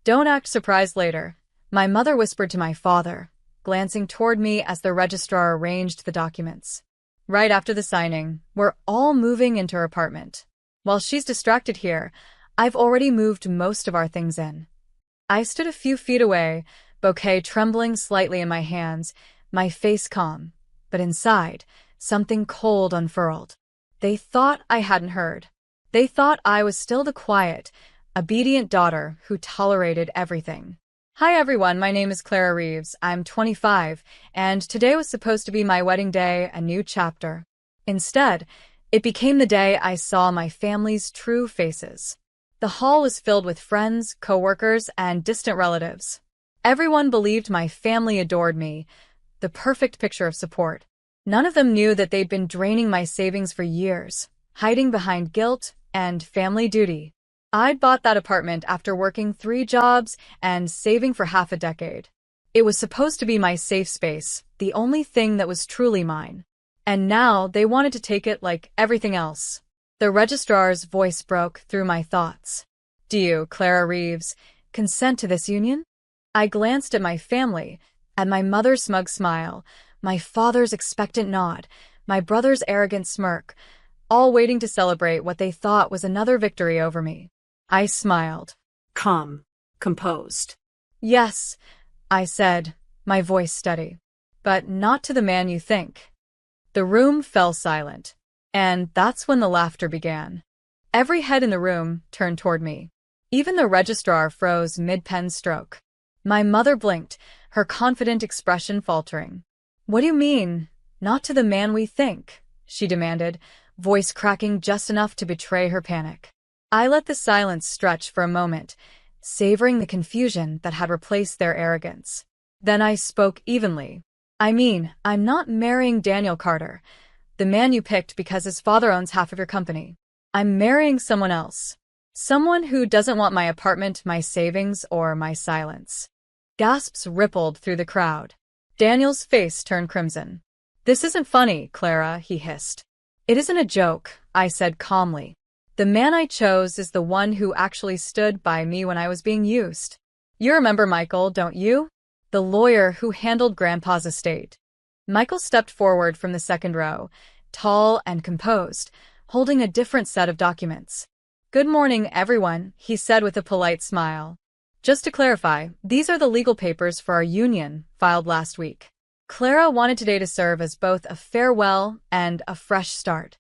Don't act surprised later, my mother whispered to my father, glancing toward me as the registrar arranged the documents. Right after the signing, we're all moving into her apartment. While she's distracted here, I've already moved most of our things in. I stood a few feet away, bouquet trembling slightly in my hands, my face calm. But inside, something cold unfurled. They thought I hadn't heard. They thought I was still the quiet, obedient daughter who tolerated everything. Hi everyone, my name is Clara Reeves. I'm 25, and today was supposed to be my wedding day, a new chapter. Instead, it became the day I saw my family's true faces. The hall was filled with friends, coworkers, and distant relatives. Everyone believed my family adored me, the perfect picture of support. None of them knew that they'd been draining my savings for years, hiding behind guilt and family duty. I'd bought that apartment after working 3 jobs and saving for half a decade. It was supposed to be my safe space, the only thing that was truly mine. And now they wanted to take it like everything else. The registrar's voice broke through my thoughts. Do you, Clara Reeves, consent to this union? I glanced at my family, at my mother's smug smile, my father's expectant nod, my brother's arrogant smirk, all waiting to celebrate what they thought was another victory over me. I smiled. Calm, composed. Yes, I said, my voice steady. But not to the man you think. The room fell silent, and that's when the laughter began. Every head in the room turned toward me. Even the registrar froze mid-pen stroke. My mother blinked, her confident expression faltering. What do you mean, not to the man we think? She demanded, voice cracking just enough to betray her panic. I let the silence stretch for a moment, savoring the confusion that had replaced their arrogance. Then I spoke evenly. I mean, I'm not marrying Daniel Carter, the man you picked because his father owns half of your company. I'm marrying someone else. Someone who doesn't want my apartment, my savings, or my silence. Gasps rippled through the crowd. Daniel's face turned crimson. This isn't funny, Clara, he hissed. It isn't a joke, I said calmly. The man I chose is the one who actually stood by me when I was being used. You remember Michael, don't you? The lawyer who handled Grandpa's estate. Michael stepped forward from the second row, tall and composed, holding a different set of documents. Good morning, everyone, he said with a polite smile. Just to clarify, these are the legal papers for our union, filed last week. Clara wanted today to serve as both a farewell and a fresh start.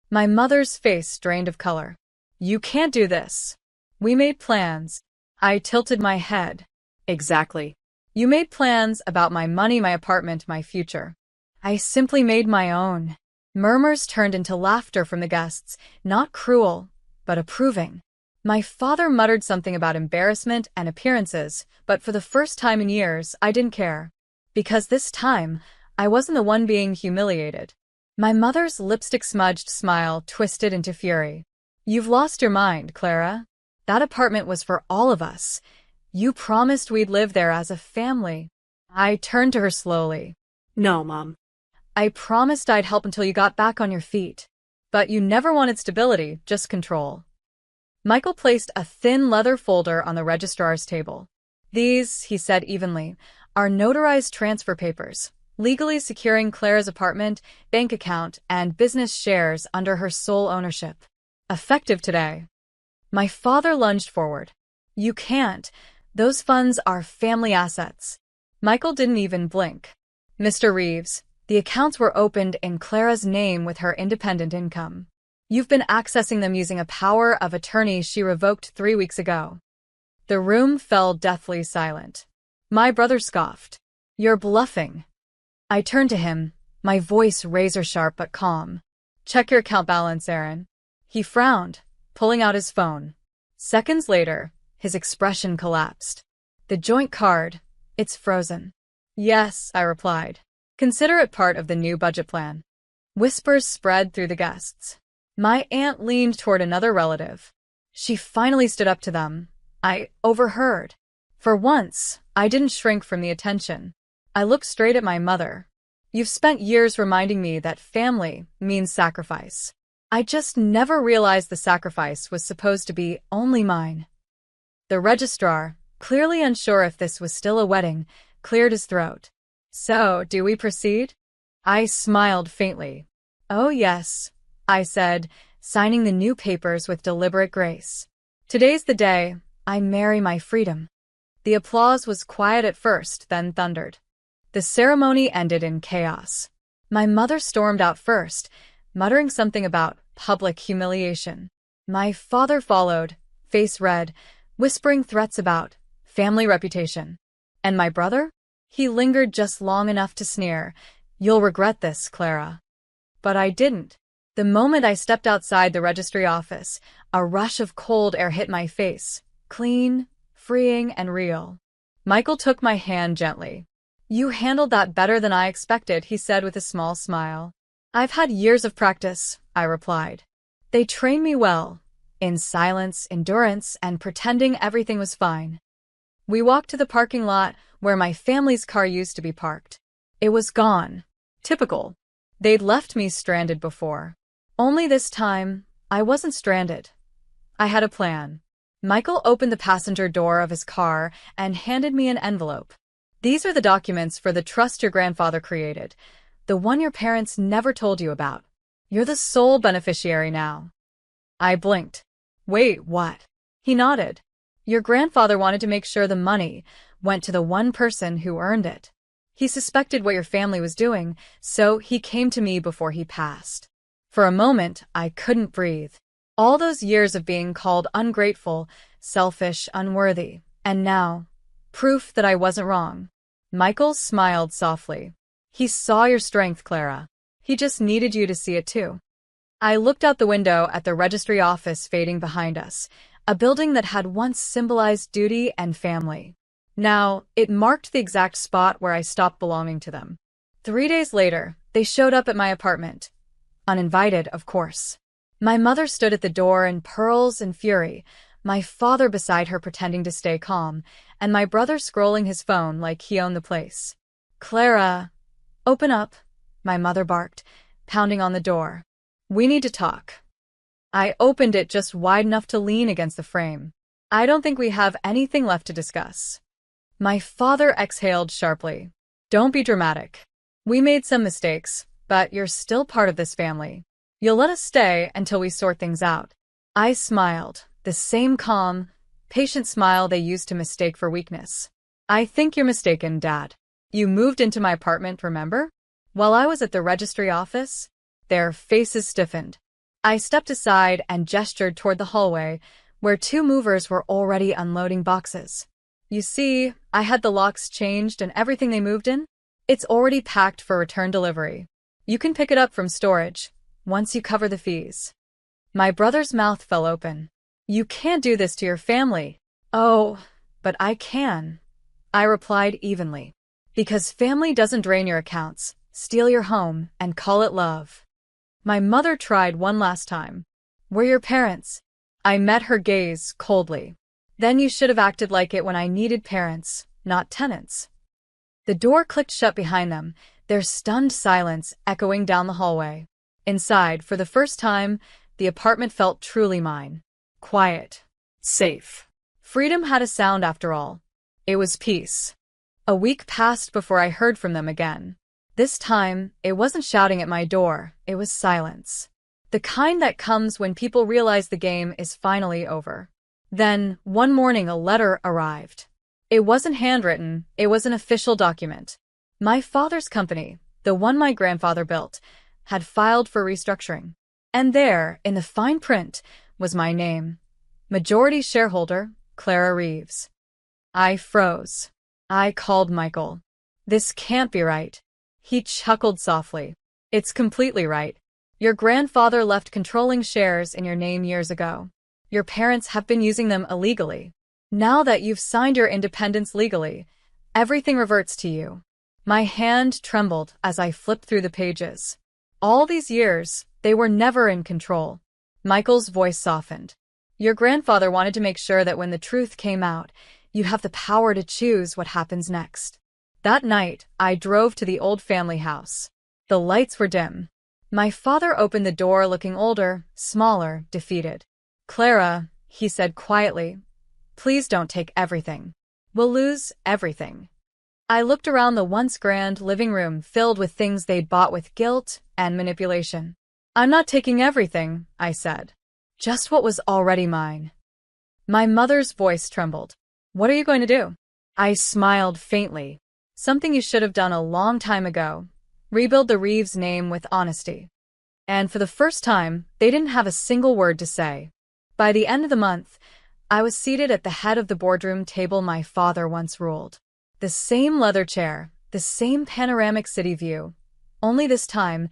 My mother's face drained of color. You can't do this. We made plans. I tilted my head. Exactly. You made plans about my money, my apartment, my future. I simply made my own. Murmurs turned into laughter from the guests, not cruel, but approving. My father muttered something about embarrassment and appearances, but for the first time in years, I didn't care. Because this time, I wasn't the one being humiliated. My mother's lipstick-smudged smile twisted into fury. You've lost your mind, Clara. That apartment was for all of us. You promised we'd live there as a family. I turned to her slowly. No, Mom. I promised I'd help until you got back on your feet. But you never wanted stability, just control. Michael placed a thin leather folder on the registrar's table. These, he said evenly, are notarized transfer papers, legally securing Clara's apartment, bank account, and business shares under her sole ownership. Effective today. My father lunged forward. You can't. Those funds are family assets. Michael didn't even blink. Mr. Reeves, the accounts were opened in Clara's name with her independent income. You've been accessing them using a power of attorney she revoked 3 weeks ago. The room fell deathly silent. My brother scoffed. You're bluffing. I turned to him, my voice razor-sharp but calm. Check your account balance, Aaron. He frowned, pulling out his phone. Seconds later, his expression collapsed. The joint card, it's frozen. Yes, I replied. Consider it part of the new budget plan. Whispers spread through the guests. My aunt leaned toward another relative. She finally stood up to them. I overheard. For once, I didn't shrink from the attention. I looked straight at my mother. You've spent years reminding me that family means sacrifice. I just never realized the sacrifice was supposed to be only mine. The registrar, clearly unsure if this was still a wedding, cleared his throat. So, do we proceed? I smiled faintly. Oh yes, I said, signing the new papers with deliberate grace. Today's the day I marry my freedom. The applause was quiet at first, then thundered. The ceremony ended in chaos. My mother stormed out first, muttering something about public humiliation. My father followed, face red, whispering threats about family reputation. And my brother? He lingered just long enough to sneer, "You'll regret this, Clara." But I didn't. The moment I stepped outside the registry office, a rush of cold air hit my face, clean, freeing, and real. Michael took my hand gently. "You handled that better than I expected," he said with a small smile. "I've had years of practice," I replied. "They trained me well, in silence, endurance, and pretending everything was fine." We walked to the parking lot where my family's car used to be parked. It was gone. Typical. They'd left me stranded before. Only this time, I wasn't stranded. I had a plan. Michael opened the passenger door of his car and handed me an envelope. "These are the documents for the trust your grandfather created, the one your parents never told you about. You're the sole beneficiary now." I blinked. "Wait, what?" He nodded. "Your grandfather wanted to make sure the money went to the one person who earned it. He suspected what your family was doing, so he came to me before he passed." For a moment, I couldn't breathe. All those years of being called ungrateful, selfish, unworthy, and now, proof that I wasn't wrong. Michael smiled softly. "He saw your strength, Clara. He just needed you to see it too." I looked out the window at the registry office fading behind us, a building that had once symbolized duty and family. Now, it marked the exact spot where I stopped belonging to them. 3 days later, they showed up at my apartment. Uninvited, of course. My mother stood at the door in pearls and fury, my father beside her pretending to stay calm, and my brother scrolling his phone like he owned the place. "Clara, open up," my mother barked, pounding on the door. "We need to talk." I opened it just wide enough to lean against the frame. "I don't think we have anything left to discuss." My father exhaled sharply. "Don't be dramatic. We made some mistakes, but you're still part of this family. You'll let us stay until we sort things out." I smiled, the same calm, patient smile they used to mistake for weakness. "I think you're mistaken, Dad. You moved into my apartment, remember? While I was at the registry office." Their faces stiffened. I stepped aside and gestured toward the hallway, where 2 movers were already unloading boxes. "You see, I had the locks changed and everything they moved in. It's already packed for return delivery. You can pick it up from storage, once you cover the fees." My brother's mouth fell open. "You can't do this to your family." "Oh, but I can," I replied evenly. "Because family doesn't drain your accounts, steal your home, and call it love." My mother tried one last time. "We're your parents." I met her gaze coldly. "Then you should have acted like it when I needed parents, not tenants." The door clicked shut behind them, their stunned silence echoing down the hallway. Inside, for the first time, the apartment felt truly mine. Quiet. Safe. Freedom had a sound after all. It was peace. A week passed before I heard from them again. This time, it wasn't shouting at my door, it was silence. The kind that comes when people realize the game is finally over. Then, one morning a letter arrived. It wasn't handwritten, it was an official document. My father's company, the one my grandfather built, had filed for restructuring. And there, in the fine print, was my name. Majority shareholder, Clara Reeves. I froze. I called Michael. "This can't be right." He chuckled softly. "It's completely right. Your grandfather left controlling shares in your name years ago. Your parents have been using them illegally. Now that you've signed your independence legally, everything reverts to you." My hand trembled as I flipped through the pages. All these years, they were never in control. Michael's voice softened. "Your grandfather wanted to make sure that when the truth came out, you have the power to choose what happens next." That night, I drove to the old family house. The lights were dim. My father opened the door looking older, smaller, defeated. "Clara," he said quietly, "please don't take everything. We'll lose everything. I looked around the once grand living room filled with things they'd bought with guilt and manipulation. I'm not taking everything, I said. Just what was already mine. My mother's voice trembled. What are you going to do? I smiled faintly. Something you should have done a long time ago. Rebuild the Reeves name with honesty. And for the first time, they didn't have a single word to say. By the end of the month, I was seated at the head of the boardroom table my father once ruled. The same leather chair, the same panoramic city view. Only this time,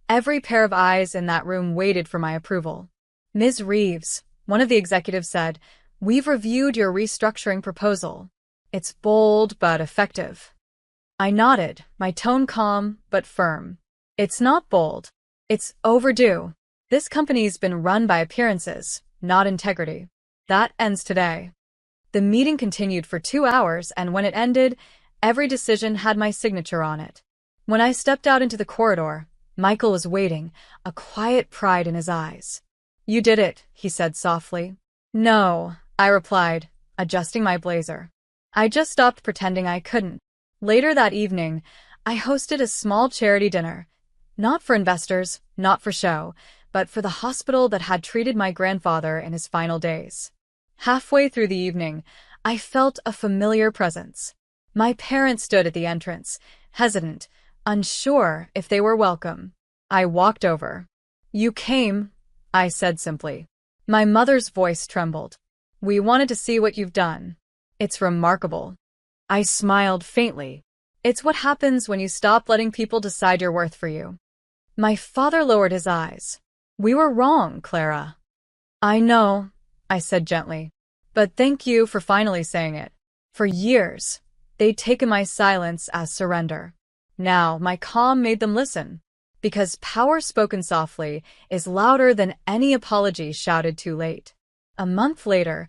every pair of eyes in that room waited for my approval. Ms. Reeves, one of the executives said, we've reviewed your restructuring proposal. It's bold but effective. I nodded, my tone calm but firm. It's not bold. It's overdue. This company's been run by appearances, not integrity. That ends today. The meeting continued for 2 hours, and when it ended, every decision had my signature on it. When I stepped out into the corridor, Michael was waiting, a quiet pride in his eyes. You did it, he said softly. No, I replied, adjusting my blazer. I just stopped pretending I couldn't. Later that evening, I hosted a small charity dinner. Not for investors, not for show, but for the hospital that had treated my grandfather in his final days. Halfway through the evening, I felt a familiar presence. My parents stood at the entrance, hesitant, unsure if they were welcome. I walked over. You came, I said simply. My mother's voice trembled. We wanted to see what you've done. It's remarkable. I smiled faintly. It's what happens when you stop letting people decide your worth for you. My father lowered his eyes. We were wrong, Clara. I know, I said gently. But thank you for finally saying it. For years, they'd taken my silence as surrender. Now, my calm made them listen. Because power spoken softly is louder than any apology shouted too late. A month later,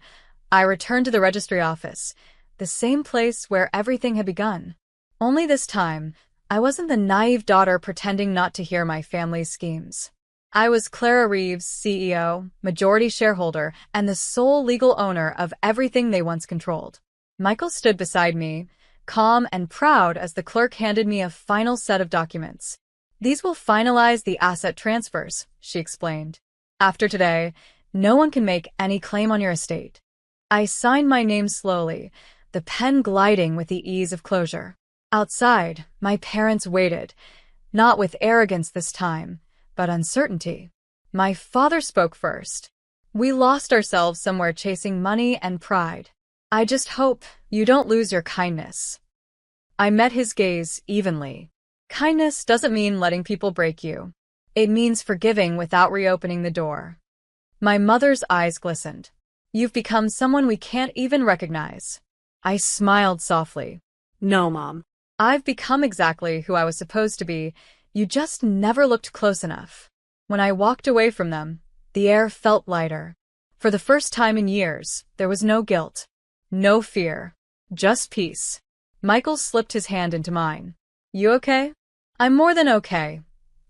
I returned to the registry office, the same place where everything had begun. Only this time, I wasn't the naive daughter pretending not to hear my family's schemes. I was Clara Reeves, CEO, majority shareholder, and the sole legal owner of everything they once controlled. Michael stood beside me, calm and proud as the clerk handed me a final set of documents. These will finalize the asset transfers, she explained. After today, no one can make any claim on your estate. I signed my name slowly, the pen gliding with the ease of closure. Outside, my parents waited, not with arrogance this time, but uncertainty. My father spoke first. We lost ourselves somewhere chasing money and pride. I just hope you don't lose your kindness. I met his gaze evenly. Kindness doesn't mean letting people break you. It means forgiving without reopening the door. My mother's eyes glistened. You've become someone we can't even recognize. I smiled softly. No, Mom. I've become exactly who I was supposed to be. You just never looked close enough. When I walked away from them, the air felt lighter. For the first time in years, there was no guilt. No fear. Just peace. Michael slipped his hand into mine. You okay? I'm more than okay,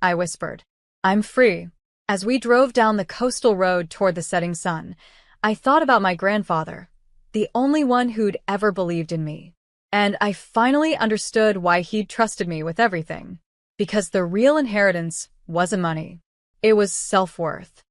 I whispered. I'm free. As we drove down the coastal road toward the setting sun, I thought about my grandfather, the only one who'd ever believed in me. And I finally understood why he'd trusted me with everything. Because the real inheritance wasn't money. It was self-worth.